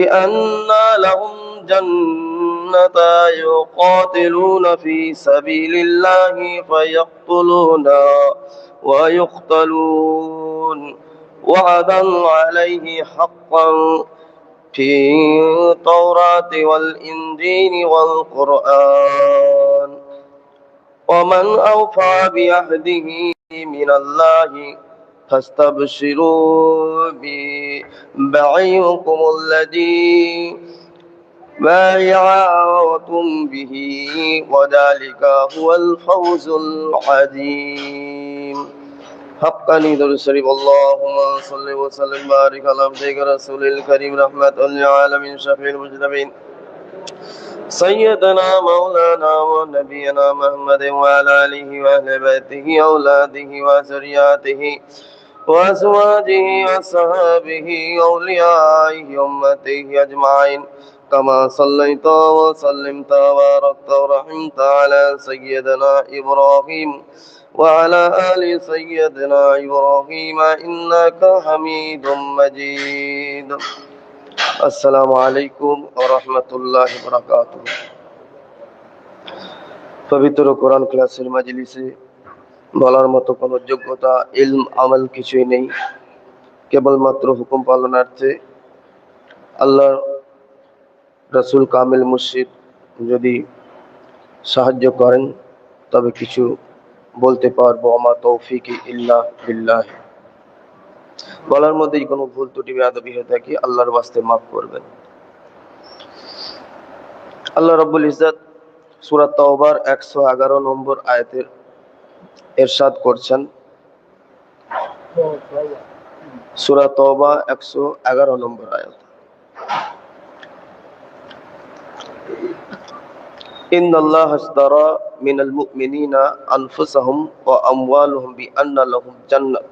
بأن لهم جنة يقاتلون في سبيل الله فيقتلون ويقتلون وعدا عليه حقا في التوراة والإنجيل والقرآن ومن أوفى بعهده من الله فاستبشروا ببيعكم الذي بايعتم به وذلك هو الفوز العظيم. حقا يدل الشريف. اللهم صل وسلم وبارك على عبدك رسول الكريم رحمة للعالمين شفيع المجتبين سيدنا مولانا ونبينا محمد وعلى آله وأهل بيته أولاده وذرياته وأزواجه وصحابه أوليائه أمته أجمعين كما صليت وسلمت وباركت ورحمت على سيدنا إبراهيم وعلى آل سيدنا إبراهيم إنك حميد مجيد. আসসালামু আলাইকুম ওয়া রাহমাতুল্লাহি ওয়া বারাকাতুহু। পবিত্র কোরআন ক্লাসের মাজলিসে বলার মতো কোনো যোগ্যতা, ইলম, আমল কিছুই নেই, কেবলমাত্র হুকুম পালনার্থে আল্লাহ রাসূল কামিল মুর্শিদ যদি সাহায্য করেন তবে কিছু বলতে পারবো। আমা তৌফিকি ইল্লা বিল্লাহ। বলার মধ্যে কোনো ভুল ত্রুটি বেয়াদবি হয়ে থাকে আল্লাহর ওয়াস্তে মাফ করবেন। আল্লাহ রাব্বুল ইজ্জত সূরা তাওবার 111 নম্বর আয়াতের ইরশাদ করছেন। সূরা তাওবা 111 নম্বর আয়াত, ইন্নাল্লাহা আশতারা মিনাল মুমিনিনা আনফুসাহুম ওয়া আমওয়ালুহুম বিআন্না লাহুম জান্নাত।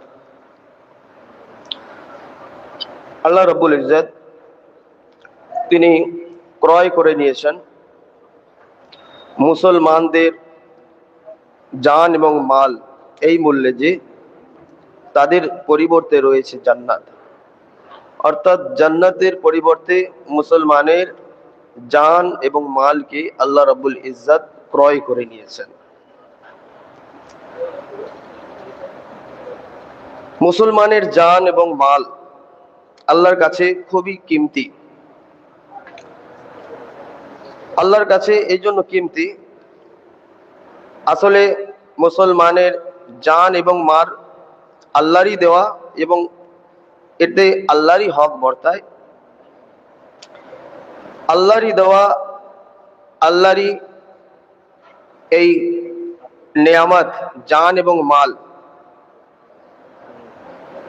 আল্লাহ রাব্বুল ইজ্জত তিনি ক্রয় করে নিয়েছেন মুসলমানদের জান এবং মাল এই মূল্যে যে তাদের পরিবর্তে রয়েছে জান্নাত। অর্থাৎ জান্নাতের পরিবর্তে মুসলমানের জান এবং মালকে আল্লাহ রাব্বুল ইজ্জত ক্রয় করে নিয়েছেন। মুসলমানের জান এবং মাল আল্লাহর কাছে খুবই কিমতি। আল্লাহর কাছে এই জন্য কিমতি, আসলে মুসলমানের জান এবং মাল আল্লাহরই দেওয়া এবং এতে আল্লাহরই হক বর্তায়। আল্লাহরই দেওয়া, আল্লাহরই এই নেয়ামত জান এবং মাল,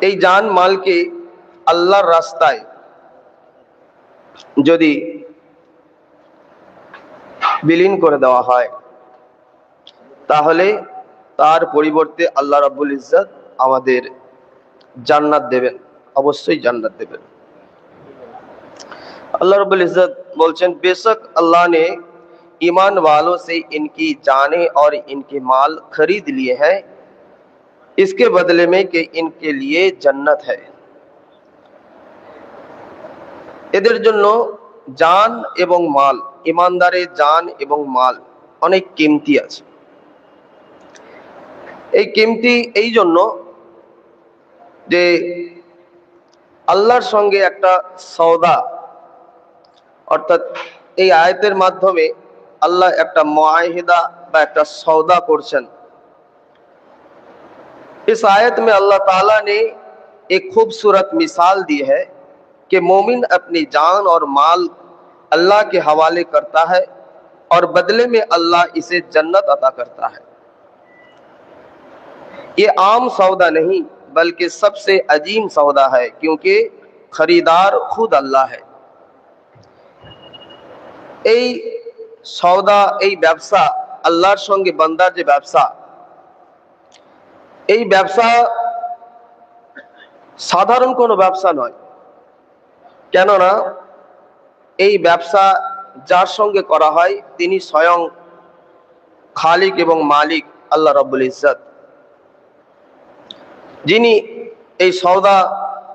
এই জান মালকে আল্লাহর রাস্তায় যদি বিলীন করে দেওয়া হয় তাহলে তার পরিবর্তে আল্লাহ রাব্বুল ইজ্জত আমাদের জান্নাত দেবেন, অবশ্যই জান্নাত দেবেন। अल्लाह रब्बुल इज्जत बोलचन, बेशक अल्लाह ने ईमान वालों से इनकी जानें और इनके माल खरीद लिए हैं इसके बदले में कि इनके लिए जन्नत है। এদের জন্য জান এবং মাল, ইমানদারের জান এবং মাল অনেক কিমতি আছে। এই কিমতি এই জন্য যে আল্লাহর সঙ্গে একটা সওদা, অর্থাৎ এই আয়াতের মাধ্যমে আল্লাহ একটা মুআহিদা বা একটা सौदा করছেন। इस आयत में अल्लाह ताला ने एक खूबसूरत मिसाल दी है कि मोमिन अपनी जान और माल अल्लाह के हवाले करता है और बदले में अल्लाह इसे जन्नत अता करता है। ये आम सौदा नहीं बल्कि सबसे अजीम सौदा है, क्योंकि खरीदार खुद अल्लाह है। এই সওদা, এই ব্যবসা, আল্লাহর সঙ্গে বান্দার যে ব্যবসা, এই ব্যবসা সাধারণ কোনো ব্যবসা নয়। কেননা এই ব্যবসা যার সঙ্গে করা হয় তিনি স্বয়ং খালিক এবং মালিক আল্লাহ রাব্বুল ইজ্জত, যিনি এই সওদা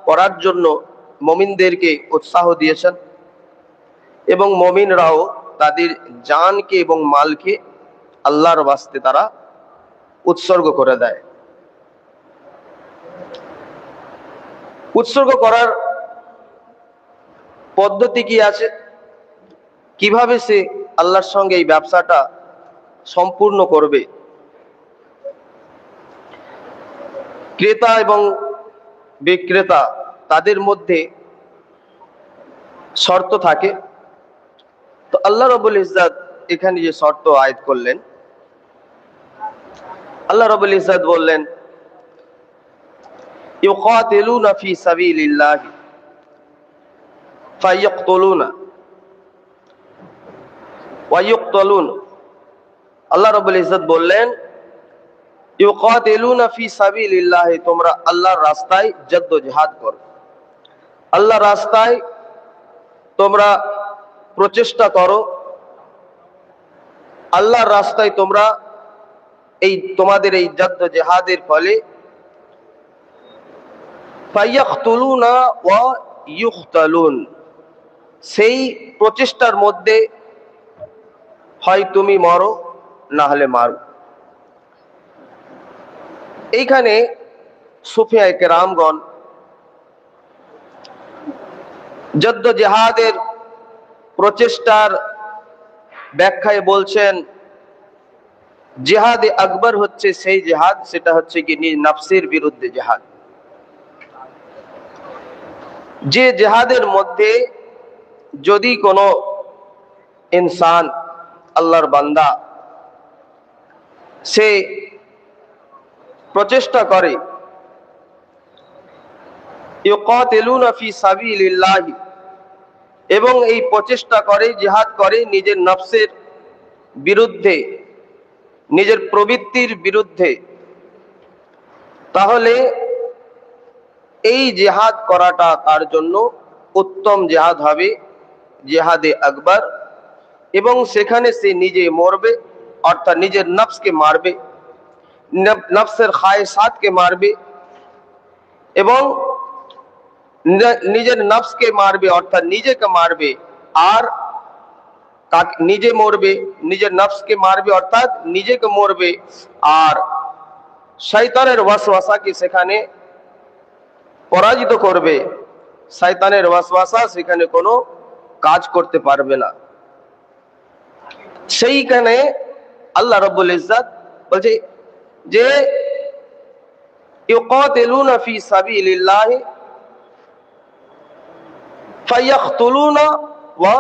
করার জন্য মুমিনদেরকে উৎসাহ দিয়েছেন এবং মুমিনরাও তাদের জানকে এবং মালকে আল্লাহর ওয়াস্তে তারা উৎসর্গ করে দেয়। উৎসর্গ করার পদ্ধতি কি আছে, কিভাবে সে আল্লাহর সঙ্গে এই ব্যবসাটা সম্পূর্ণ করবে? ক্রেতা এবং বিক্রেতা তাদের মধ্যে শর্ত থাকে। তো আল্লাহ রাব্বুল ইজ্জত এখানে যে শর্ত আয়াত করলেন, আল্লাহ রাব্বুল ইজ্জত বললেন, ইউকাতিলুনা ফি সাবিলিল্লাহি ফায়াকতুলুনা ওয়া ইউকতালুন। আল্লাহ রাব্বুল ইজ্জত বললেন, ইউকাতিলুনা ফি সাবিলিল্লাহি, তোমরা আল্লাহর রাস্তায় জদ্দোজহাদ করো, আল্লাহর রাস্তায় তোমরা প্রচেষ্টা করো, আল্লাহর রাস্তায় তোমরা তোমাদের এই জদ্দোজহাদের ফলে ফায়াকতুলুনা ওয়া ইউকতালুন, সেই প্রচেষ্টার মধ্যে হয় তুমি মরো না হলে মারো। এইখানে সুফিয়ায়ে কেরামগণ জদ্দোজহাদের প্রচেষ্টার ব্যাখ্যায় বলছেন, জিহাদে আকবর হচ্ছে সেই জিহাদ, সেটা হচ্ছে কি নিজ নফসের বিরুদ্ধে জিহাদ। যে জিহাদের মধ্যে যদি কোনো ইনসান, আল্লাহর বান্দা, সে প্রচেষ্টা করে ইউকাতিলুনা ফি সাবিলিল্লাহি, এবং এই প্রচেষ্টা করে, জিহাদ করে নিজের নফসের বিরুদ্ধে, নিজের প্রবৃত্তির বিরুদ্ধে, তাহলে এই জিহাদ করাটা তার জন্য উত্তম জিহাদ হবে, জিহাদে আকবর। এবং সেখানে সে নিজে মরবে, অর্থাৎ নিজের নফসকে মারবে, নফসের খায়েসাতকে মারবে, এবং নিজের নফসকে মারবে অর্থাৎ নিজেকে মারবে, আর নিজে মরবে, নিজের নফসকে মারবে অর্থাৎ নিজেকে মরবে, আর শয়তানের ওয়াসওয়াসাকে সেখানে পরাজিত করবে। শয়তানের ওয়াসওয়াসা সেখানে কোনো কাজ করতে পারবে না। সেইখানে আল্লাহ রাব্বুল ইজ্জত বলছে যে ইউকাতিলুনা ফি সাবিলিল্লাহি ফায়াকতুলুনা ওয়া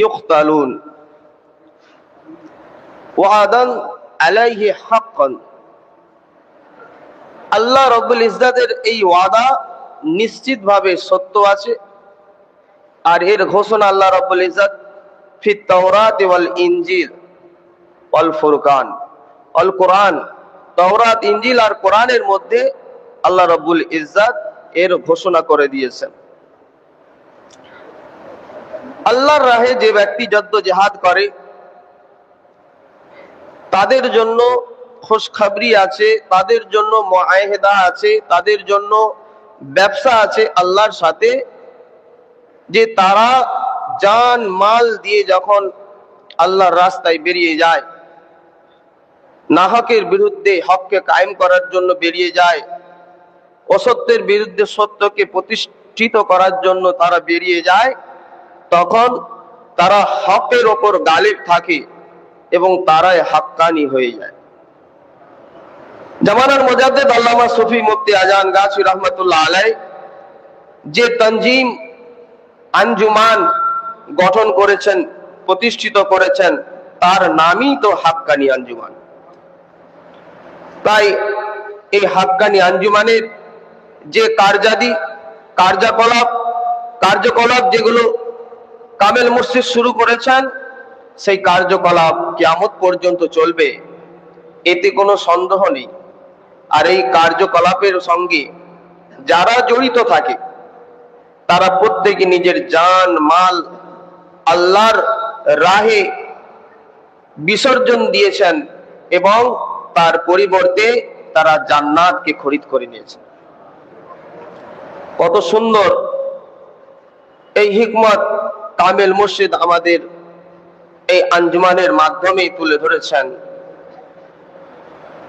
ইউকতালুন ওয়াদান আলাইহি হাক্কান। আল্লাহ রাব্বুল ইজ্জতের এই ওয়াদা নিশ্চিতভাবে সত্য আছে, আর এর ঘোষণা আল্লাহ রাব্বুল ইজ্জত ফিত তাওরাত ওয়াল ইনজিল ওয়াল ফুরকান, আল কোরআন, তাওরাত, ইনজিল আর কোরআনের মধ্যে আল্লাহ রাব্বুল ইজ্জত এর ঘোষণা করে দিয়েছেন। আল্লাহর রাহে যে ব্যক্তি জদ্দোজহাদ করে তাদের জন্য খুশখবরি আছে, তাদের জন্য মুআহিদা আছে, তাদের জন্য ব্যবসা আছে আল্লাহর সাথে, যে তারা জান মাল দিয়ে যখন আল্লাহর রাস্তায় বেরিয়ে যায়, নাহকের বিরুদ্ধে হককে কায়েম করার জন্য বেরিয়ে যায়, অসত্যের বিরুদ্ধে সত্যকে প্রতিষ্ঠিত করার জন্য তারা বেরিয়ে যায়, তখন তারা হকের ওপর গালিব থাকে এবং তারাই হাক্কানি হয়ে যায়। জামানার মুজাদ্দিদ আল্লামা সুফি মুফতি আজান গাছি রহমতুল্লাহ আলাই যে তনজিম আঞ্জুমান গঠন করেছেন, প্রতিষ্ঠিত করেছেন, তার নামই তো হাক্কানি আঞ্জুমান। তাই এই হাক্কানি আঞ্জুমানের যে কার্যকলাপ যেগুলো কামেল মুর্শিদ শুরু করেছেন, সেই কার্যকলাপ কিয়ামত পর্যন্ত চলবে, এতে কোনো সন্দেহ নেই। আর এই কার্যকলাপের সঙ্গে যারা জড়িত থাকে তারা প্রত্যেকে নিজের জান মাল আল্লাহর রাহে বিসর্জন দিয়েছেন এবং তার পরিবর্তে তারা জান্নাতকে খরিদ করে নিয়েছে। কত সুন্দর এই হিকমত কামেল মুর্শিদ আমাদের এই আঞ্জুমানের মাধ্যমে তুলে ধরেছেন।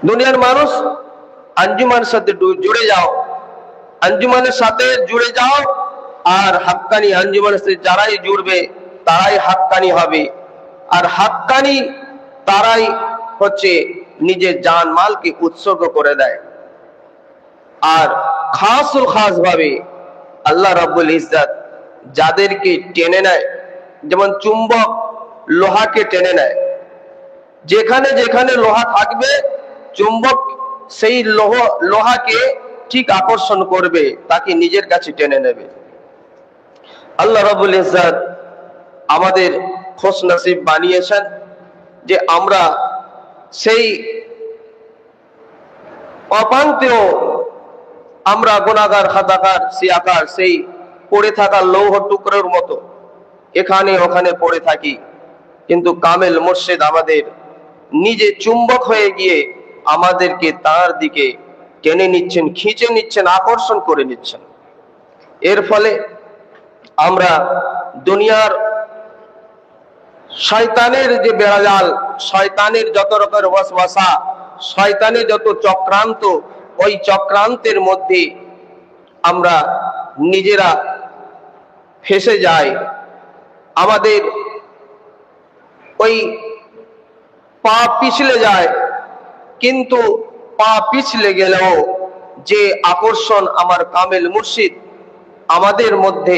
দুনিয়ার মানুষ আঞ্জুমানের সাথে জুড়ে যাও, আঞ্জুমানের সাথে জুড়ে যাও, আর হাক্কানি আঞ্জুমানের সাথে যারাই জুড়বে তারাই হাক্কানি হবে। আর হাক্কানি তারাই হচ্ছে নিজের জান মালকে উৎসর্গ করে দেয়। আর খাসুল খাস ভাবে আল্লাহ রাব্বুল ইজ্জত যাদেরকে টেনে নেয়, যেমন চুম্বক লোহাকে টেনে নেয়, যেখানে যেখানে লোহা থাকবে চুম্বক সেই লোহাকে ঠিক আকর্ষণ করবে, তাকে নিজের কাছে টেনে নেবে। আল্লাহ রাব্বুল ইজ্জত আমাদের খোশ নসিব বানিয়েছেন যে আমরা সেই অপান্তেও আমরা গুনাহগার খাতাকার সিয়াকার সেই পড়ে থাকা লৌহ টুকরোর মতো এখানে ওখানে পড়ে থাকি, কিন্তু কামেল মুর্শিদ আমাদের নিজে চুম্বক হয়ে গিয়ে আমাদেরকে তার দিকে টেনে নিচ্ছেন, খিঁচে নিচ্ছেন, আকর্ষণ করে নিচ্ছেন। এর ফলে আমরা দুনিয়ার শয়তানের যে বেড়াজাল, শয়তানের যত রকমের ওয়াসওয়াসা, শয়তানের যত চক্রান্ত, ওই চক্রান্তের মধ্যে আমরা নিজেরা ফেসে যাই। আমাদের ওই পা পিছলে যায়, কিন্তু পা পিছলে গেলেও যে আকর্ষণ আমার কামেল মুর্শিদ আমাদের মধ্যে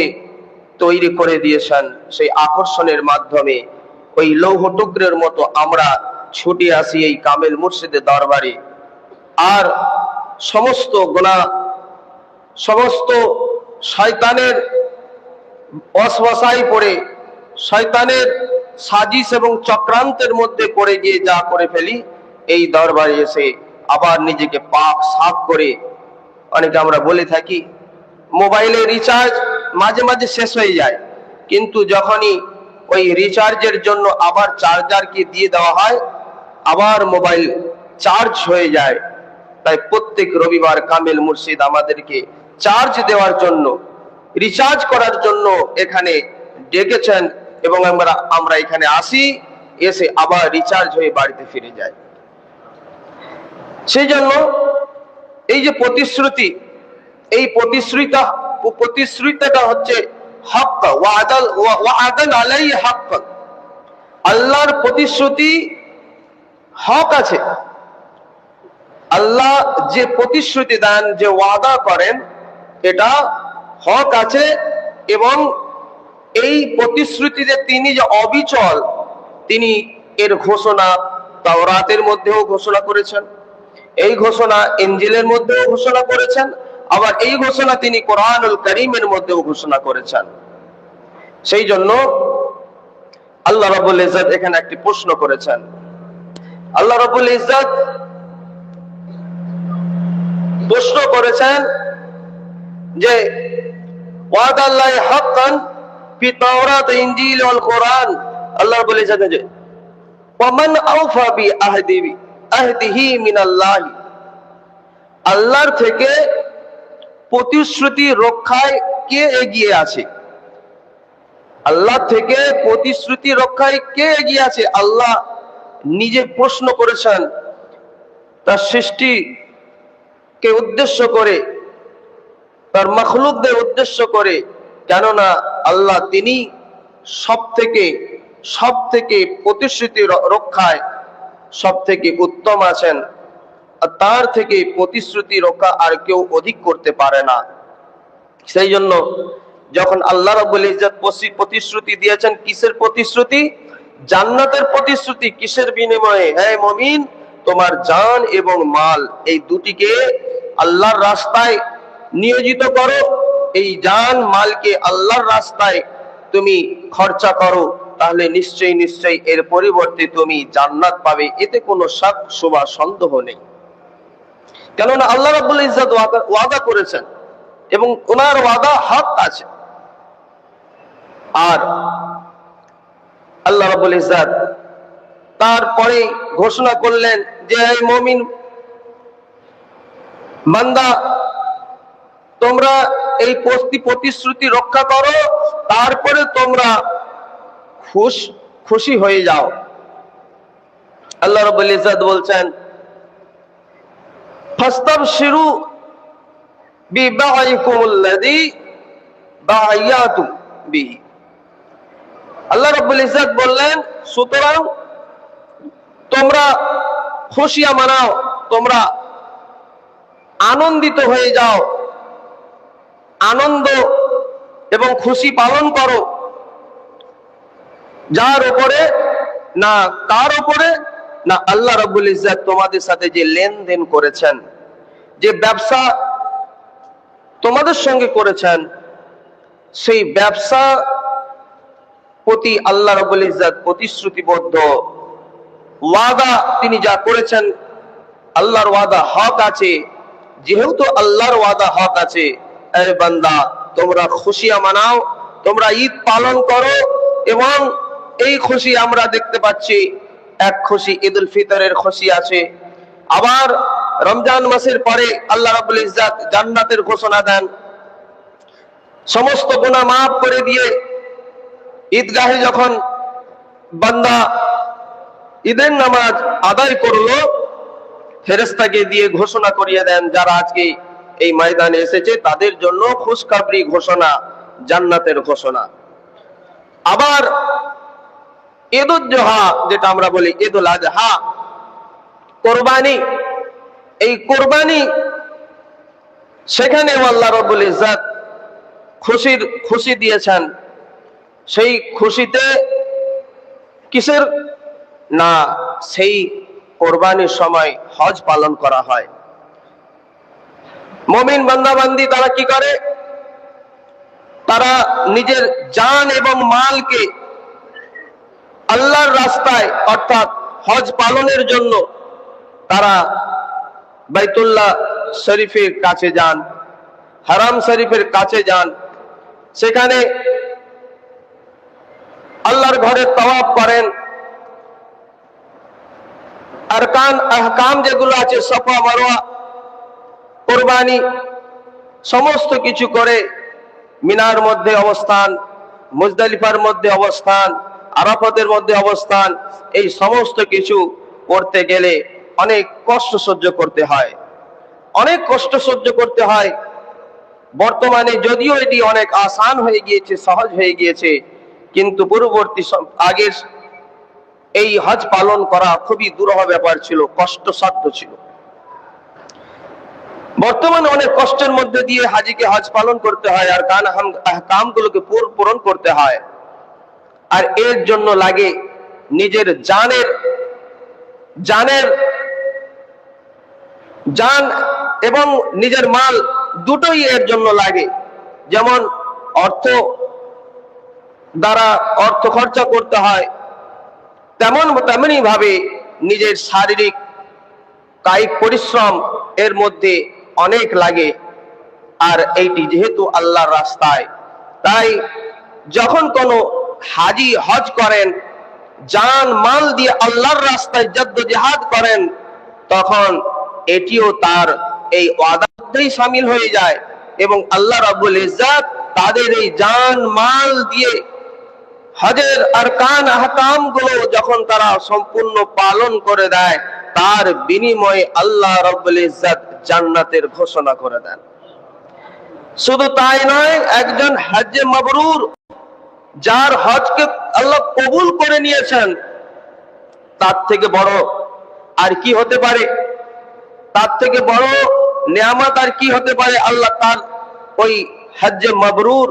তৈরি করে দিয়েছেন, সেই আকর্ষণের মাধ্যমে ওই লৌহ টুকরের মতো আমরা ছুটে আসি এই কামেল মুর্শিদের দরবারে। আর সমস্ত গুনাহ, সমস্ত শয়তানের ওয়াসওয়াসায় পড়ে, শয়তানের সাজিশ এবং চক্রান্তের মধ্যে পড়ে গিয়ে যা করে ফেলি, এই দরবারে এসে আবার নিজেকে পাক সাফ করে, অনেকে আমরা বলে থাকি মোবাইলে রিচার্জ মাঝে মাঝে শেষ হয়ে যায়, কিন্তু যখনই ওই রিচার্জের জন্য আবার চার্জারকে দিয়ে দেওয়া হয়, আবার মোবাইল চার্জ হয়ে যায়। তাই প্রত্যেক রবিবার কামেল মুর্শিদ আমাদেরকে চার্জ দেওয়ার জন্য, রিচার্জ করার জন্য এখানে ডেকেছেন, এবং আমরা এখানে আসি, এসে আবার রিচার্জ হয়ে বাড়িতে ফিরে যাই। সেই জন্য এই যে প্রতিশ্রুতি, এই প্রতিশ্রুতিটা হচ্ছে হক, ওয়াদান আলাইহি হক। আল্লাহর প্রতিশ্রুতি হক আছে। আল্লাহ যে প্রতিশ্রুতি দেন, যে ওয়াদা করেন, এটা হক আছে। এবং এই প্রতিশ্রুতিতে তিনি যে অবিচল, তিনি এর ঘোষণা তাওরাতের মধ্যেও ঘোষণা করেছেন, এই ঘোষণা ইনজিলের মধ্যেও ঘোষণা করেছেন, আবার এই ঘোষণা তিনি কোরআনুল কারীমের মধ্যেও ঘোষণা করেছেন। সেই জন্য আল্লাহ রাব্বুল ইজ্জত এখানে একটি প্রশ্ন করেছেন। আল্লাহ রাব্বুল ইজ্জত প্রশ্ন করেছেন যে ওয়াদাল্লাহি হাক্কান ফি তাওরাত ইনজিল ওয়াল কোরআন। আল্লাহ রাব্বুল ইজ্জত যে ওয়ামান আওফা বি আহদিহি মিনাল্লাহ, আল্লাহর থেকে প্রতিশ্রুতি রক্ষায় কে এগিয়ে আছে? আল্লাহ থেকে প্রতিশ্রুতি রক্ষায় কে এগিয়ে আছে? আল্লাহ নিজে প্রশ্ন করেছেন তার সৃষ্টিকে উদ্দেশ্য করে, তার মাখলুকদের উদ্দেশ্য করে। কেননা আল্লাহ তিনি সব থেকে প্রতিশ্রুতি রক্ষায় সব থেকে উত্তম আছেন, আর তার থেকে প্রতিশ্রুতি রক্ষা আর কেউ অধিক করতে পারে না। সেই জন্য যখন আল্লাহ রাব্বুল ইজ্জত প্রতিশ্রুতি দিয়েছেন, কিসের প্রতিশ্রুতি? জান্নাতের প্রতিশ্রুতি। কিসের বিনিময়ে? হে মুমিন, তোমার জান এবং মাল, এই দুটিকে আল্লাহর রাস্তায় নিয়োজিত করো। এই জান মালকে আল্লাহর রাস্তায় তুমি খরচা করো, তাহলে নিশ্চয়ই এর পরিবর্তে তুমি জান্নাত পাবে, এতে কোনো শক শুবা সন্দেহ নেই। কেননা আল্লাহ রাব্বুল ইজ্জত ওয়াদা করেছেন এবং ওনার ওয়াদা হক আছে। আর আল্লাহ রাব্বুল ইজ্জত তারপরে ঘোষণা করলেন যে হে মুমিন বান্দা, তোমরা এই প্রতিশ্রুতি রক্ষা করো, তারপরে তোমরা খুশি হয়ে যাও। আল্লাহ রাব্বুল ইজ্জত বলছেন, ফাস্তাবশিরু বিবাইকুমুল্লাযী বায়াতুম বিহি। আল্লাহ রাব্বুল ইজ্জত বললেন, সুতরাং তোমরা খুশিয়া মানাও, তোমরা আনন্দিত হয়ে যাও, আনন্দ এবং খুশি পালন করো, যার উপরে না কার উপরে না আল্লাহ রাব্বুল ইজ্জত তোমাদের সাথে যে লেনদেন করেছেন, যে ব্যবসা তোমাদের সঙ্গে করেছেন, সেই ব্যবসা প্রতি আল্লাহ রাব্বুল ইজ্জত প্রতিশ্রুতিবদ্ধ। ওয়াদা তিনি যা করেছেন, আল্লাহর ওয়াদা হক আছে। যেহেতু আল্লাহর ওয়াদা হক আছে, এ বান্দা তোমরা খুশিয়া মানাও, তোমরা ঈদ পালন করো। এবং এই খুশি আমরা দেখতে পাচ্ছি, এক খুশি ঈদুল ফিতরের খুশি আছে। আবার রমজান মাসের পরে আল্লাহ রাব্বুল ইজ্জত জান্নাতের ঘোষণা দেন। সমস্ত গুনাহ মাফ করে দিয়ে ঈদগাহে যখন বান্দা ঈদের নামাজ আদায় করলো, ফেরেশতাকে দিয়ে ঘোষণা করিয়ে দেন, যারা আজকে এই ময়দানে এসেছে তাদের জন্য খুশখবরি ঘোষণা, জান্নাতের ঘোষণা। আবার ঈদুল জোহা, যেটা আমরা বলি ঈদুল আজহা, কোরবানি, এই কোরবানি সেখানে আল্লাহ রাব্বুল ইজ্জত খুশি দিয়েছেন। সেই খুশিতে কিসের না, সেই কোরবানির সময় হজ পালন করা হয়। মুমিন বান্দাবান্দি তারা কি করে, তারা নিজের জান এবং মালকে আল্লাহর রাস্তায় অর্থাৎ হজ পালনের জন্য তারা বাইতুল্লাহ শরীফের কাছে যান, হারাম শরীফের কাছে যান। সেখানে আল্লাহর ঘরে তাওয়াফ করেন, আরকান আহকাম যেগুলো আছে, সাফা মারওয়া, কুরবানি, সমস্ত কিছু করে মিনার মধ্যে অবস্থান, মুজদালিফার মধ্যে অবস্থান, আরাফাতের মধ্যে অবস্থান, এই সমস্ত কিছু করতে গেলে অনেক কষ্ট সহ্য করতে হয়, অনেক কষ্ট সহ্য করতে হয়। বর্তমানে যদিও এটি অনেক আসান হয়ে গিয়েছে, সহজ হয়ে গিয়েছে, কিন্তু পূর্ববর্তী আগের এই হজ পালন করা খুবই দুরূহ ব্যাপার ছিল, কষ্টসাধ্য ছিল। বর্তমানে অনেক কষ্টের মধ্যে দিয়ে হাজিকে হজ পালন করতে হয়, আর আহকামগুলোকে পূরণ করতে হয়। আর এর জন্য লাগে নিজের জান এবং নিজের মাল, দুটোই এর জন্য লাগে। যেমন অর্থ খরচা করতে হয়, তেমনি ভাবে নিজের শারীরিক কায়িক পরিশ্রম এর মধ্যে অনেক লাগে। আর এইটি যেহেতু আল্লাহর রাস্তায়, তাই যখন কোনো হাজি হজ করেন, জান মাল দিয়ে আল্লাহর রাস্তায় জদ্দোজাহাদ করেন, তখন এটিও তার এই ওয়াদাতেই শামিল হয়ে যায়। এবং আল্লাহ রাব্বুল ইজ্জত তাদের এই জান মাল দিয়ে হজের আরকান আহকাম গুলো যখন তারা সম্পূর্ণ পালন করে দেয়, তার বিনিময়ে আল্লাহ রাব্বুল ইজ্জত জান্নাতের ঘোষণা করে দেন। শুধু তাই নয়, একজন হজ্জে মাবরুর, যার হজকে আল্লাহ কবুল করে নিয়েছেন, তার থেকে বড় আর কি হতে পারে? তার থেকে বড় নিয়ামত আর কি হতে পারে? আল্লাহ তার ওই হজ্জে মাবরুর,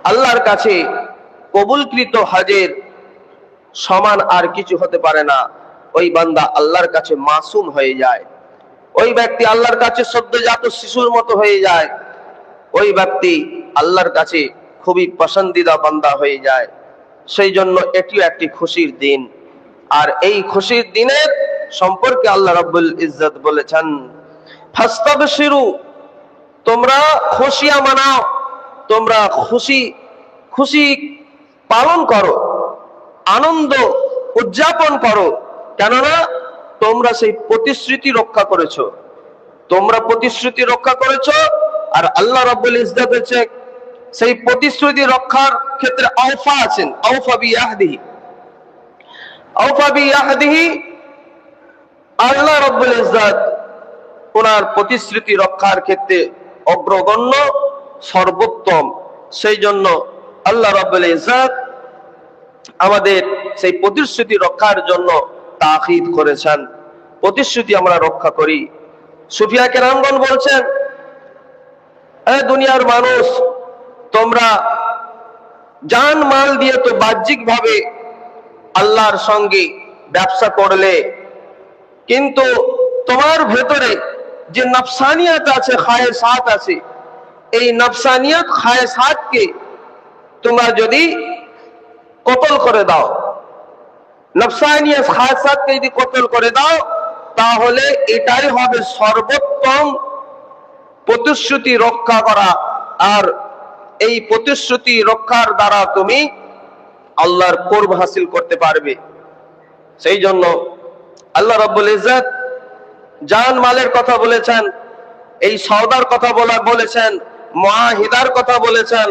আল্লাহর কাছে কবুলকৃত হজের সমান আর কিছু হতে পারে না। ওই বান্দা আল্লাহর কাছে মাসুম হয়ে যায়, ওই ব্যক্তি আল্লাহর কাছে সদ্যজাত শিশুর মতো হয়ে যায়, ওই ব্যক্তি আল্লাহর কাছে খুবই পছন্দিদা বান্দা হয়ে যায়। সেই জন্য এটিও একটি খুশির দিন। আর এই খুশির দিনের সম্পর্কে আল্লাহ রাব্বুল ইজ্জত বলেছেন, ফাস্তাবশিরু, তোমরা খুশিয়া মানাও, তোমরা খুশি পালন করো, আনন্দ উদযাপন করো, কেননা তোমরা সেই প্রতিশ্রুতি রক্ষা করেছো। তোমরা প্রতিশ্রুতি রক্ষা করেছো, আর আল্লাহ রাব্বুল ইজ্জত হচ্ছে সেই প্রতিশ্রুতি রক্ষার ক্ষেত্রে আওফা আছেন, আওফা বিয়াহদিহি। আওফা বিয়াহদিহি, আল্লাহ রাব্বুল ইজ্জত ওনার প্রতিশ্রুতি রক্ষার ক্ষেত্রে অগ্রগণ্য, সর্বোত্তম। সেই জন্য আল্লাহ রাব্বুল ইজ্জত আমাদের সেই প্রতিশ্রুতি রক্ষার জন্য তাকিদ করেছেন, প্রতিশ্রুতি আমরা রক্ষা করি। সুফিয়া কেরামগণ বলছেন, এ দুনিয়ার মানুষ, তোমরা জান মাল দিয়ে তো বাহ্যিক ভাবে আল্লাহর সঙ্গে ব্যবসা করলে, কিন্তু তোমার ভেতরে যে নফসানিয়াত আছে, খায়েসাত আছে, এই নফসানিয়াত খায়েসাতকে তোমরা যদি কতল করে দাও, নফসানিয়াত খায়েসাতকে যদি কতল করে দাও, তাহলে এটাই হবে সর্বোত্তম প্রতিশ্রুতি রক্ষা করা। আর এই প্রতিশ্রুতি রক্ষার দ্বারা তুমি আল্লাহর কুরব হাসিল করতে পারবে। সেই জন্য আল্লাহ রাব্বুল ইজ্জত জান মালের কথা বলেছেন, এই সওদার কথা বলেছেন, মুআহিদার কথা বলেছেন।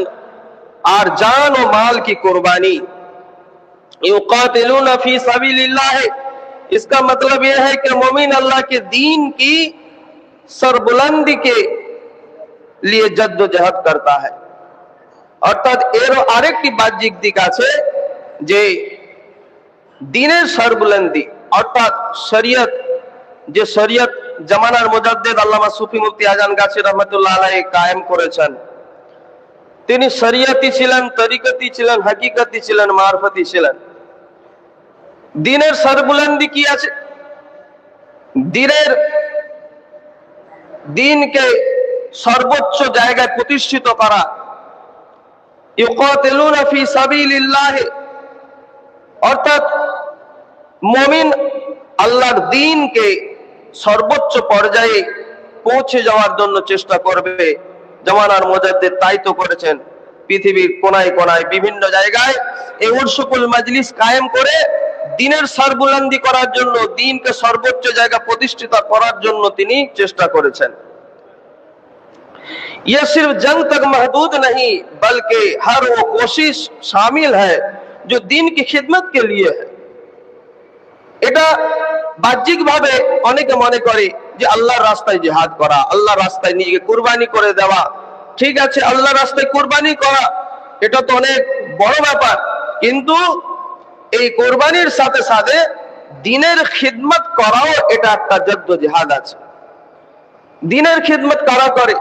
আর জান ও মাল की कुर्बानी, युकातिलूना फी सबीलिल्लाह, इसका मतलब यह है कि मोमिन अल्लाह के दीन की सरबुलंदी के लिए जद्दोजहद करता है। অর্থাৎ এর আরেকটি বাহ্যিক দিক আছে যে দ্বীনের সরবুলন্দি, অর্থাৎ শরীয়ত, যে শরীয়ত জামানার মুজাদ্দিদ আল্লামা সুফি মুফতি আজান গাছি রহমাতুল্লাহ আলাইহি কায়েম করেছেন। তিনি শরীয়তি ছিলেন, তরিকতি ছিলেন, হাকিকতি ছিলেন, মারফতি ছিলেন। দ্বীনের সরবুলন্দি কি আছে? দ্বীনকে সর্বোচ্চ জায়গায় প্রতিষ্ঠিত করা। ইউকাতিলুনা ফি সাবিলিল্লাহ, অর্থাৎ মুমিন আল্লাহর দ্বীনকে সর্বোচ্চ পর্যায়ে পৌঁছে যাওয়ার জন্য চেষ্টা করবে। জামানার মুজাদ্দিদ তাই তো করেছেন, পৃথিবীর কোনায় কোনায় বিভিন্ন জায়গায় এই উরসুকুল মাজলিস কায়েম করে দ্বীনের সরবুলন্দি করার জন্য, দ্বীনকে সর্বোচ্চ জায়গা প্রতিষ্ঠিত করার জন্য তিনি চেষ্টা করেছেন। ये सिर्फ जंग तक महदूद नहीं, बल्कि हर वो कोशिश शामिल है जो दीन की खिदमत के लिए है। এটা বাহ্যিক ভাবে অনেকে মনে করে যে আল্লাহর রাস্তায় জিহাদ করা, আল্লাহর রাস্তায় নিজেকে কুরবানি করে দেওয়া। ঠিক আছে, আল্লাহর রাস্তায় কুরবানি করা এটা তো অনেক বড় ব্যাপার, কিন্তু এই কুরবানির সাথে সাথে দ্বীনের খিদমত করাও এটা একটা জদ্দোজেহাদ আছে। দ্বীনের খিদমত কারা করে?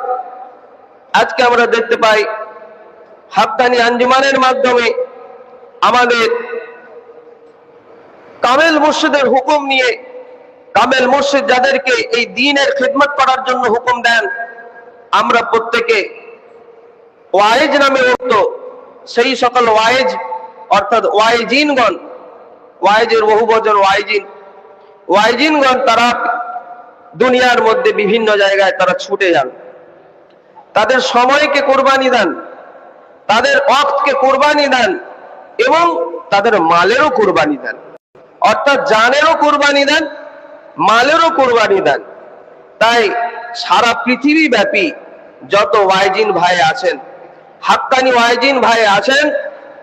আজকে আমরা দেখতে পাই হাক্কানি আঞ্জুমানের মাধ্যমে আমাদের কামেল মুর্শিদের হুকুম নিয়ে, কামেল মুর্শিদ যাদেরকে এই দ্বীনের খিদমত করার জন্য হুকুম দেন, আমরা প্রত্যেকে ওয়াইজ নামে উঠত সেই সকল ওয়াইজ, অর্থাৎ ওয়াইজিনগণ, ওয়াইজের বহু বচন ওয়াইজিন, ওয়াইজিনগণ তারা দুনিয়ার মধ্যে বিভিন্ন জায়গায় তারা ছুটে যান, তাদের সময়কে কোরবানি দেন, তাদের ওয়াক্তকে কোরবানি দেন এবং তাদের মালেরও কোরবানি দেন, অর্থাৎ জানেরও কোরবানি দেন, মালেরও কোরবানি দেন। তাই সারা পৃথিবী ব্যাপী যত ওয়াইজিন ভাই আছেন, হাক্কানি ওয়াইজিন ভাই আছেন,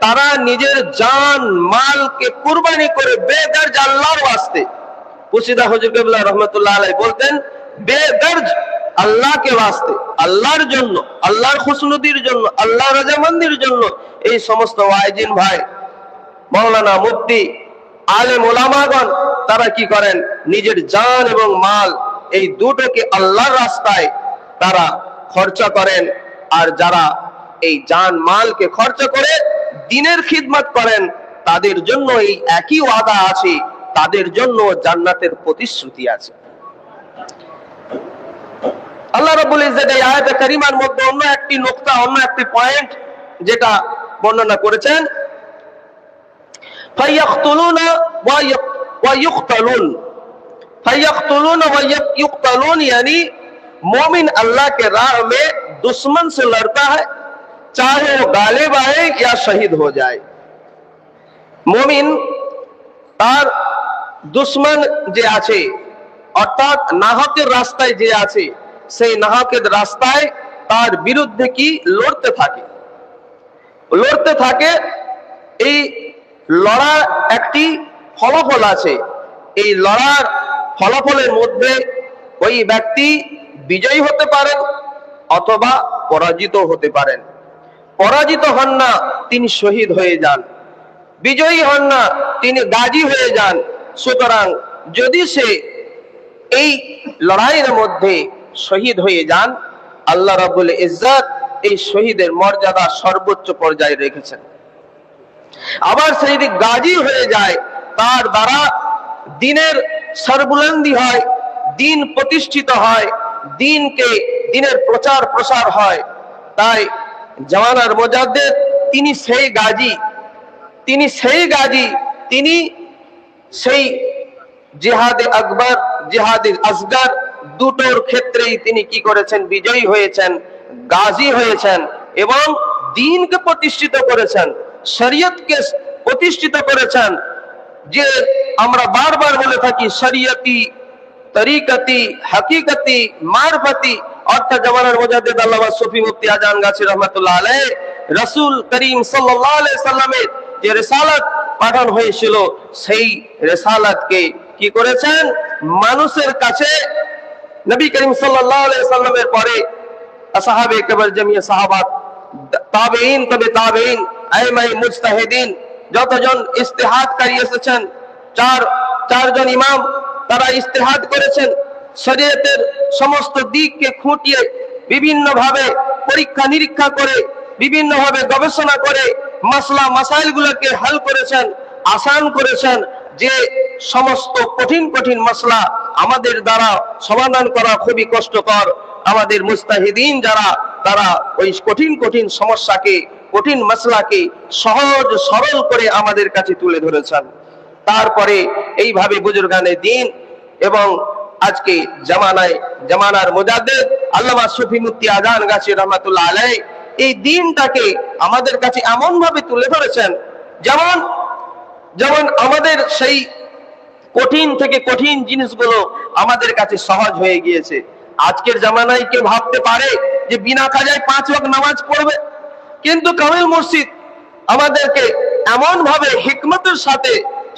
তারা নিজের জান মালকে কুরবানি করে বেদর্জ আল্লাহর ওয়াস্তে, পুশিদা হুজুর কিবলা রহমাতুল্লাহ আলাইহি বলতেন, বেদর্জ আল্লাহকে ওয়াস্তে, আল্লাহর জন্য, আল্লাহর খুশনুদির জন্য, আল্লাহর রাজামন্দির জন্য এই সমস্ত ওয়াইজিন ভাই, মাওলানা, মুফতি, আলেম ওলামাগণ তারা কি করেন? নিজের জান এবং মাল এই দুটোকে আল্লাহর রাস্তায় তারা খরচা করেন। আর যারা এই জান মালকে খরচা করে দ্বীনের খিদমত করেন, তাদের জন্য এই একই ওয়াদা আছে, তাদের জন্য জান্নাতের প্রতিশ্রুতি আছে। আল্লাহ রাব্বুল ইজ্জত এই আয়াতে কারিমার মধ্যে অন্য একটি নুকতা, অন্য একটি পয়েন্ট যেটা বর্ণনা করেছেন, ফায়াকতুলুনা ওয়া ইউকতালুন, ফায়াকতুলুনা ওয়া ইউকতালুন, यानी मोमिन अल्लाह के राह में दुश्मन से लड़ता है, चाहे वो गालिब आए या शहीद हो जाए। मोमिन তার দুশ্মন যে আছে অর্থাৎ নাহকের রাস্তায় যে আছে সেই নাহকের রাস্তায় তার বিরুদ্ধে কি লড়তে থাকে। এই লড়ার একটি ফলাফল আছে, এই লড়ার ফলাফলের মধ্যে ওই ব্যক্তি বিজয়ী হতে পারেন অথবা পরাজিত হতে পারেন। পরাজিত হন না তিনি শহীদ হয়ে যান, বিজয়ী হন না তিনি গাজী হয়ে যান। সুতরাং যদি সে এই লড়াইয়ের মধ্যে শহীদ হয়ে যান, আল্লাহ রাব্বুল ইজ্জত এই শহীদের মর্যাদা সর্বোচ্চ পর্যায়ে রেখেছেন। আবার সে যদি গাজী হয়ে যায়, তার দ্বারা দিনের সরবুলন্দি হয়, দিন প্রতিষ্ঠিত হয়, দিনের প্রচার প্রসার হয়। তাই জামানার মুজাদ্দিদ তিনি সেই গাজী, তিনি সেই জিহাদে আকবর, জিহাদে আসগর দুটোর ক্ষেত্রেই তিনি কি করেছেন? বিজয়ী হয়েছেন, গাজী হয়েছেন এবং দ্বীনকে প্রতিষ্ঠিত করেছেন, শরীয়তকে প্রতিষ্ঠিত করেছেন। যে আমরা বারবার বলে থাকি শরীয়তি, তরিকতি, হাকিকতি, মারফতি, অর্থাৎ জামানার মুজাদ্দিদ আল্লামা সুফি মুফতি আজান গাছি রহমাতুল্লাহ আলাইহি রাসূল করিম সাল্লাল্লাহু আলাইহি সাল্লামের যে রিসালাত পাঠানো হয়েছিল, সেই রিসালাতকে কি করেছেন? মানুষের কাছে নবী করিম সাল্লাল্লাহু আলাইহি সাল্লামের পরে আসহাবে কেবল জামিয়া সাহাবাত, তাবেঈন, তবে তাবেঈন, আইমায়ে মুজতাহিদিন, যতজন ইজতিহাদকারী এসেছেন, চারজন ইমাম, তারা ইজতিহাদ করেছেন, শরীয়তের সমস্ত দিককে খুঁটিয়ে বিভিন্ন ভাবে পরীক্ষা নিরীক্ষা করে, বিভিন্ন ভাবে গবেষণা করে মাসলা মাসাইলগুলোকে হল করেছেন, আসান করেছেন। যে সমস্ত কঠিন কঠিন মাসলা আমাদের দ্বারা সমাধান করা খুবই কষ্টকর, আমাদের মুজতাহিদিন যারা, তারা ওই কঠিন কঠিন সমস্যাকে, কঠিন মাসলাকে সহজ সরল করে আমাদের কাছে তুলে ধরেছেন। তারপরে এইভাবে বুজুর্গানে দ্বীন এবং আজকে জামানার মুজাদ্দিদ আল্লামা সুফি মুফতি আজান গাছি রহমাতুল্লাহ আলাইহি এই দ্বীনটাকে আমাদের কাছে এমন ভাবে তুলে ধরেছেন, যেমন আমাদের সেই কঠিন থেকে কঠিন জিনিসগুলো আমাদের কাছে সহজ হয়ে গিয়েছে। আজকের জামানায় কে ভাবতে পারে যে বিনা কাজায় 5 ওয়াক্ত নামাজ পড়বে? কিন্তু কামিল মুর্শিদ আমাদেরকে এমন ভাবে হিকমতের সাথে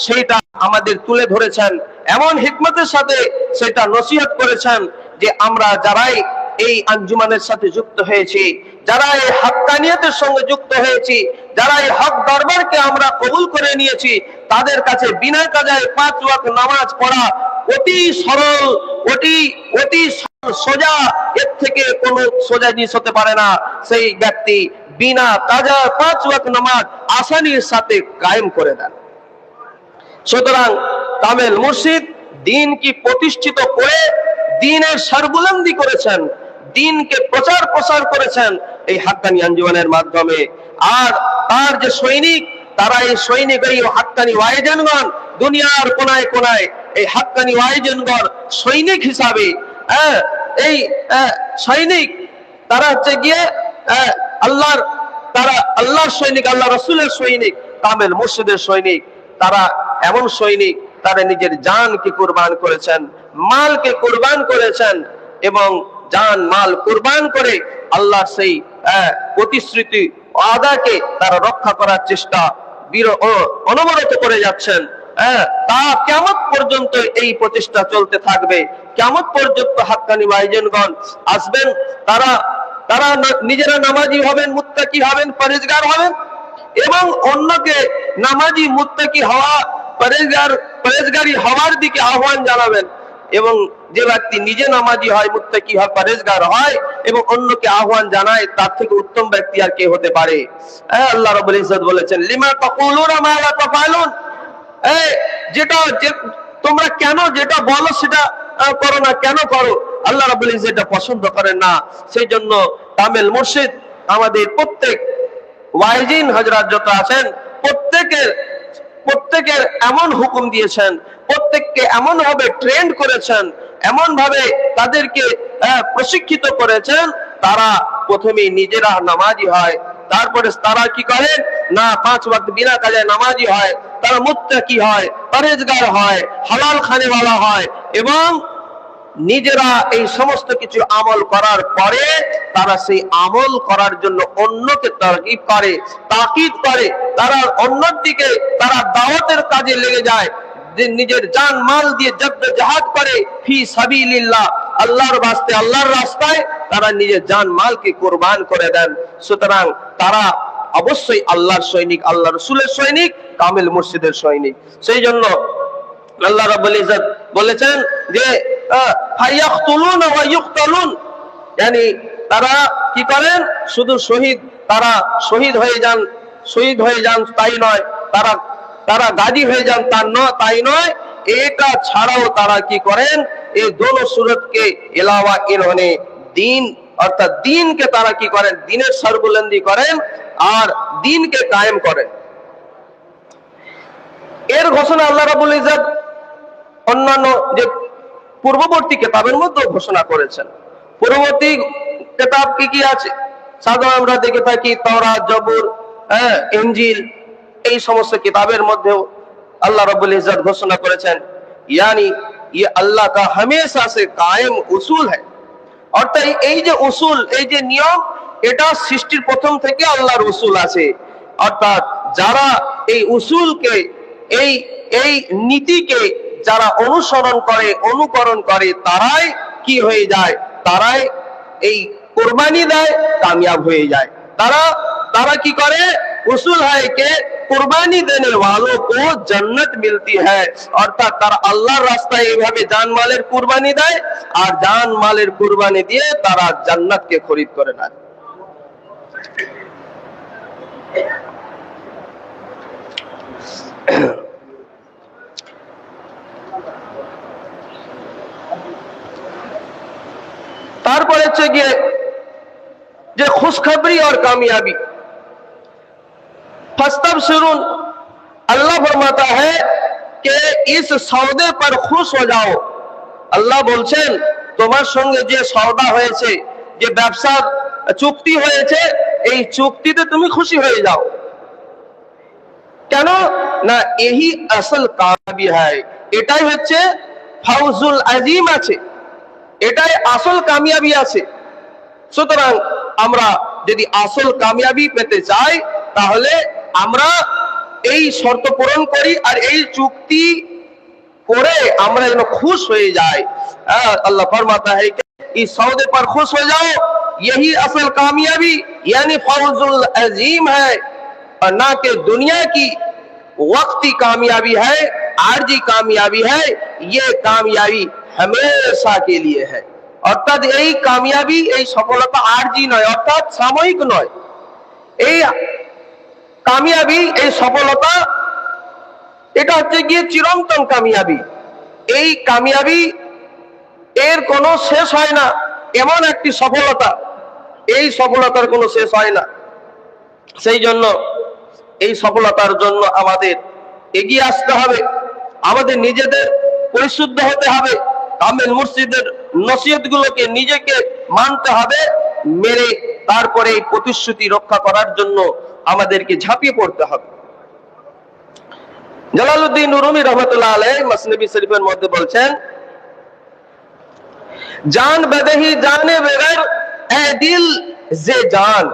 সেটা আমাদের তুলে ধরেছেন, এমন হিকমতের সাথে সেটা নসিহত করেছেন যে আমরা যারাই এই আঞ্জুমানের সাথে যুক্ত হয়েছি, যারা এই হাক্কানিয়তের সঙ্গে যুক্ত হয়েছি, যারা এই হক দরবারকে আমরা কবুল করে নিয়েছি, তাদের কাছে বিনা কাজায় 5 ওয়াক্ত নামাজ পড়া অতি সরল, অতি সোজা, এর থেকে কোনো সোজা জিনিস হতে পারে না। সেই ব্যক্তি বিনা কাজা 5 ওয়াক্ত নামাজ আসানির সাথে কায়েম করে দেন। সুতরাং কামেল মুর্শিদ দ্বীনকে প্রতিষ্ঠিত করে দ্বীনের সরবুলন্দি করেছেন, দ্বীনকে প্রচার প্রসার করেছেন এই হাক্কানি আঞ্জুমানের মাধ্যমে। আর তার যে সৈনিক, তারা এই সৈনিক, এই হাক্কানি ওয়াইজেনগণ দুনিয়ার কোনায় কোনায় এই হাক্কানি ওয়াইজেনগণ সৈনিক হিসাবে, এই সৈনিক তারা হচ্ছে গিয়ে আল্লাহর সৈনিক, আল্লাহ রাসূলের সৈনিক, কামেল মুর্শিদের সৈনিক। তারা এমন সৈনিক, তারা নিজের জানকে কুরবান করেছেন, মালকে কুরবান করেছেন এবং জান মাল কুরবান করে আল্লাহর সেই প্রতিশ্রুতি ওয়াদাকে তারা রক্ষা করার চেষ্টা অনবরত করে যাচ্ছেন। তা কিয়ামত পর্যন্ত এই প্রচেষ্টা চলতে থাকবে। কিয়ামত পর্যন্ত হাক্কানি ভাইজানগণ আসবেন, তারা নিজেরা নামাজি হবেন, মুত্তাকি হবেন, পরেজগার হবেন এবং অন্যকে নামাজি, মুত্তাকি হওয়া, পরেজগারি হওয়ার দিকে আহ্বান জানাবেন। এবং যে ব্যক্তি নিজে নামাজি হয়, মুত্তাকি হয়, পরেজগার হয় এবং অন্যকে আহ্বান জানায়, তার থেকে উত্তম ব্যক্তি আর কে হতে পারে? আল্লাহ রাব্বুল ইজ্জত বলেছেন, লিমা তাকুলুনা মা লা তাফআলুন, তোমরা কেন যেটা বলো সেটা করো না, কেন করো? আল্লাহ রাব্বুল ইজ্জত এটা পছন্দ করেন না। সেই জন্য কামেল মুর্শিদ আমাদের প্রত্যেক ওয়াইজিন হযরত যত আছেন প্রত্যেকের এমন হুকুম দিয়েছেন, প্রত্যেককে এমন ভাবে ট্রেন্ড করেছেন, এমন ভাবে তাদেরকে প্রশিক্ষিত করেছেন, তারা প্রথমে নিজেরা নামাজি হয়, তারপরে তারা কি করেন না 5 ওয়াক্ত বিনা কাজে নামাজি হয়, তারা মুত্তাকি হয়, পরেজগার হয়, হালাল খানেওয়ালা হয় এবং নিজেরা এই সমস্ত কিছু আমল করার পরে তারা সেই আমল করার জন্য অন্যকে তারগিব করে, তাকিদ করে, তারা অন্যের দিকে তারা দাওয়াতের কাজে লেগে যায়, যে নিজের জান মাল দিয়ে জদ্দোজাহাদ করে ফি সাবিলিল্লাহ, আল্লাহর বাস্তে, আল্লাহর রাস্তায় তারা নিজের জান মালকে কুরবান করে দেন। সুতরাং তারা অবশ্যই আল্লাহর সৈনিক, আল্লাহ রাসূলের সৈনিক, কামিল মুর্শিদের সৈনিক। সেই জন্য আল্লাহ রাব্বুল ইজ্জত বলেছেন যে ফায়াকতুলুন ওয়া ইউকতালুন, yani তারা কি করেন, শুধু তারা শহীদ হয়ে যান তাই নয়, তারা গাজী হয়ে যান তাই নয়, এটা ছাড়াও তারা কি করেন, এই দোনো सूरत के अलावा इन्होंने दीन অর্থাৎ দ্বীনকে তারা কি করেন, দ্বীনের সরবুলন্দি করেন আর দ্বীনকে কায়েম করেন। এর ঘোষণা আল্লাহ রাব্বুল ইজ্জত অন্যান্য যে পূর্ববর্তী কিতাবের মধ্যে ঘোষণা করেছেন। পূর্ববর্তী কিতাব কি কি আছে? সাধারণত আমরা দেখে থাকি তাওরাত, জবুর, ইনজিল, এই সমস্ত কিতাবের মধ্যেও আল্লাহ রাব্বুল ইজ্জত ঘোষণা করেছেন यानी ये अल्लाह का हमेशा से कायम उसूल है। অর্থাৎ এই যে উসুল, এই যে নিয়ম, এটা সৃষ্টির প্রথম থেকে আল্লাহর উসুল আছে। অর্থাৎ যারা এই উসুলকে, এই নীতিকে যারা অনুসরণ করে, অনুকরণ করে, তারাই কি হয়ে যায়, তারাই এই কুরবানি দেয়, কামিয়াব হয়ে যায়। তারা কি করে, उसूल है कि कुर्बानी देने वालों को जन्नत मिलती है। অর্থাৎ তারা আল্লাহর রাস্তায় এইভাবে জানমালের কুরবানি দেয় আর জানমালের কুরবানি দিয়ে তারা জান্নাতকে খরিদ করে নেয়। তারপরে হচ্ছে গিয়ে যে খুশখবরি और कामयाबी, फस्तबशिरुन, अल्लाह फरमाता है कि इस सौदे पर खुश हो जाओ। আল্লাহ বলছেন তোমার সঙ্গে যে সওদা হয়েছে, যে ব্যবসা চুক্তি হয়েছে, এই চুক্তিতে তুমি খুশি হয়ে যাও। কেন না, यही আসল কামিয়াবি है, এটাই হচ্ছে ফাউজুল আজিম আছে, এটাই আসল কামিয়াবি আছে। সুতরাং আমরা যদি আসল কামিয়াবি পেতে চাই তাহলে আমরা এই শর্ত পূরণ করি আর এই চুক্তি করে আমরা যেন খুশ হয়ে যাই। अल्लाह फरमाता है कि इस सौदे पर खुश हो जाओ, यही असल कामयाबी यानी फौजुल अजीम है, और ना कि दुनिया की वक्ती कामयाबी है, आरजी कामयाबी है। ये कामयाबी हमेशा के लिए है। অর্থাৎ এই কামিয়াবি, এই সফলতা আরজি নয়, অর্থাৎ সাময়িক নয়। এই কামিয়াবি, এই সফলতা, এটা হচ্ছে গিয়ে চিরন্তন কামিয়াবি। এই কামিয়াবি এর কোনো শেষ হয় না, এমন একটি সফলতা, এই সফলতার কোনো শেষ হয় না। সেই জন্য এই সফলতার জন্য আমাদের এগিয়ে আসতে হবে, আমাদের নিজেদের পরিশুদ্ধ হতে হবে, কামিল মুর্শিদের নসিহতগুলোকে নিজেকে মানতে হবে, মেরে তারপরে এই প্রতিশ্রুতি রক্ষা করার জন্য আমাদেরকে ঝাঁপিয়ে পড়তে হবে। জালালউদ্দিন রুমি রহমাতুল্লাহ আলাইহি মসনবী শরীফের মধ্যে বলছেন, जान बदही जाने बगैर ए दिल जे जान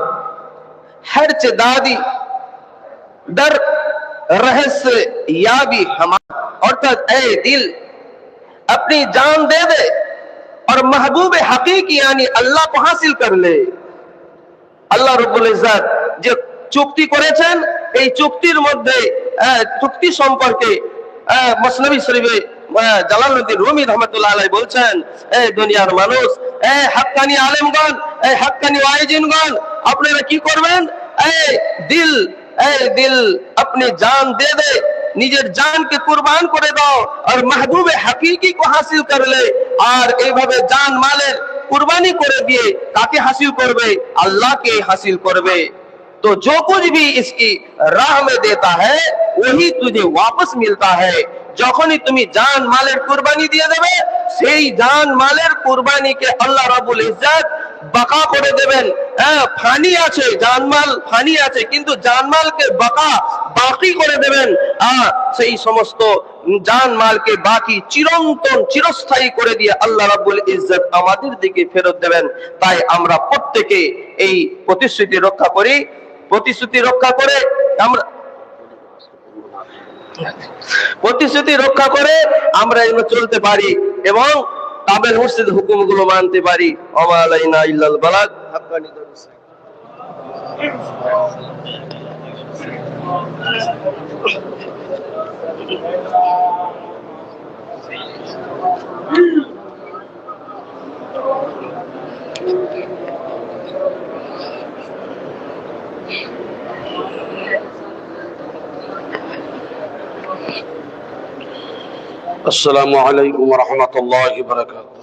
हर्च दादी डर रहस्य याबी हमारा। अर्थात ए दिल अपनी जान दे दे और महबूब हकीकी यानी अल्लाह को हासिल कर ले। আল্লাহ রাব্বুল ইজ্জত যে চুক্তি করেছেন, এই চুক্তির মধ্যে চুক্তি সম্পর্কে মসনবী শরীফে জালালউদ্দিন রুমি রহমাতুল্লাহ আলাইহি বলছেন, এই দুনিয়ার মানুষ, এই হাক্কানি আলেমগণ, এই হাক্কানি ওয়াইজিনগণ, আপনারা কি করবেন, এই দিল अपनी जान दे दे, নিজের জানকে কুরবান করে দাও আর মাহবুবে হাকিকি को हासिल कर ले। আর এইভাবে জান মালের কুরবানি করে দিয়ে কাকে হাসিল করবে, আল্লাহকে হাসিল করবে। तो जो कुछ भी इसकी राह में देता है वही तुझे वापस मिलता है। যখনই তুমি জান মালের কুরবানি দিয়ে দেবে, সেই জান মালের কুরবানিকে আল্লাহ রাব্বুল ইজ্জত বাকা করে দেবেন, ফানি আছে, জানমাল ফানি আছে, কিন্তু জানমালকে বাকি করে দেবেন। সেই সমস্ত জানমালকে বাকি চিরন্তন চিরস্থায়ী করে দিয়ে আল্লাহ রাব্বুল ইজ্জত আমাদের দিকে ফেরত দেবেন। তাই আমরা প্রত্যেকে এই প্রতিশ্রুতি রক্ষা করি, প্রতিশ্রুতি রক্ষা করে আমরা যেন চলতে পারি এবং কাবেল মুর্শিদ হুকুমগুলো মানতে পারি। ওয়া আলাইনা ইল্লাল বালাগ। হাক্কানি দরুদ। السلام عليكم ورحمة الله وبركاته.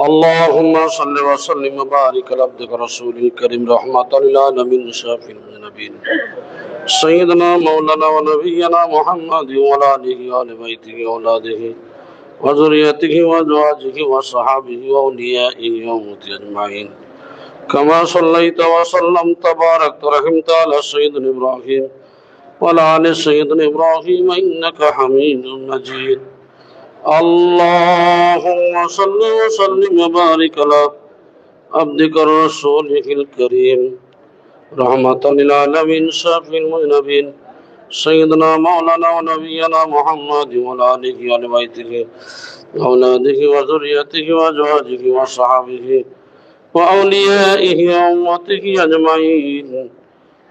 اللهم صل وسلم وبارك على عبدك رسولك الكريم رحمة للعالمين شافي النبيين سيدنا مولانا ونبينا محمد وعلى آله وآل بيته وأولاده وذريته وأزواجه وصحابه وأوليائه وأمته أجمعين كما صليت وسلمت وباركت ورحمت على سيدنا إبراهيم وعلى آل سيدنا إبراهيم إنك حميد مجيد. اللهم صل وسلم وبارك على عبدك رسولك الكريم رحمة للعالمين شافي المذنبين سيدنا مولانا ونبينا محمد وعلى آله وآل بيته وأولاده وذريته وأزواجه وصحابه وأوليائه وأمته أجمعين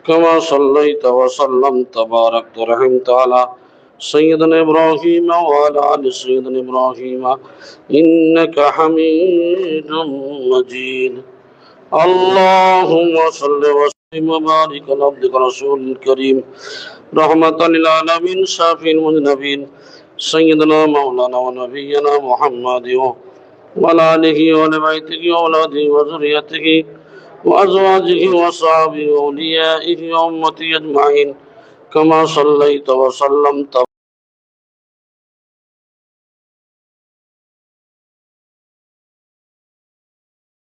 كما صليت وسلمت وباركت ورحمت على سيدنا إبراهيم وعلى آل سيدنا إبراهيم إنك حميد مجيد. اللهم صل وسلم وبارك على عبدك رسول الكريم رحمة للعالمين شافي المذنبين سيدنا مولانا ونبينا محمد وعلى آله وآل بيته وأولاده وذريته وأزواجه وصحابه وأوليائه وأمته أجمعين كما صليت وسلمت